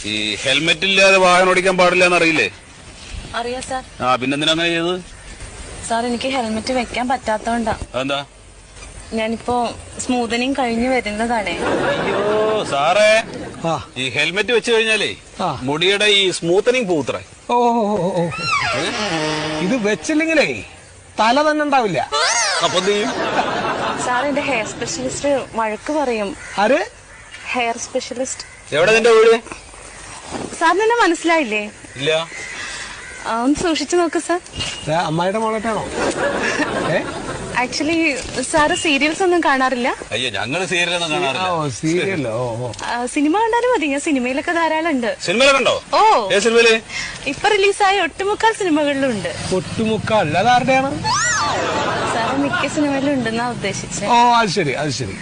ഈ ഹെൽമെറ്റ് ഇല്ലാതെ വാഹനം ഓടിക്കാൻ പാടില്ല എന്നറിയില്ലേ? അറിയാം സാർ. പിന്നെന്തിനാ അങ്ങനെ ചെയ്തത്? സാർ എനിക്ക് ഹെൽമെറ്റ് വെക്കാൻ പറ്റാത്തോണ്ടാ. എന്താ? ഞാനിപ്പോ സ്മൂതനിങ് കഴിഞ്ഞു വരുന്നതാണേ. അയ്യോ സാറേ, ഈ ഹെൽമെറ്റ് വെച്ച് കഴിഞ്ഞാലേ മുടിയുടെ ഈ സ്മൂത്തനിങ് പോത്രേ. ഓ ഇത് വെച്ചില്ലെങ്കിലേ തല തന്നെ ഉണ്ടാവില്ല. അപ്പൊ എന്ത് ചെയ്യും? സാർ എന്റെ ഹെയർ സ്പെഷ്യലിസ്റ്റ് വഴക്ക് പറയും. ആര്? Hair specialist. എവിടെ നിന്റെ വീട്? സാറിന് എന്നെ മനസ്സിലായില്ലേ? ഇല്ല. ഒന്ന് സൂക്ഷിച്ചു നോക്ക് സാർ. അമ്മായിയുടെ മോളട്ടാണോ? ആക്ച്വലി സാറ് സീരിയൽസ് ഒന്നും കാണാറില്ല? അയ്യോ, ഞങ്ങള് സീരിയലൊന്നും കാണാറില്ല. സീരിയലോ? സിനിമ കണ്ടാലും മതി, ഞാൻ സിനിമയിലൊക്കെ ധാരാളം ഉണ്ട്. സിനിമയിലൊക്കെ ഉണ്ടോ? ഓ, സിനിമയില് ഇപ്പൊ റിലീസായ ഒട്ടുമുക്കാൽ സിനിമകളിലും ഉണ്ട്. ഒട്ടുമുക്കാൽ? അതാരുടെയാണ്? സാറ് മിക്ക സിനിമയിലും ഉണ്ടെന്നാ ഉദ്ദേശിച്ചത്. ഓ അത് ശരി, അത് ശരി.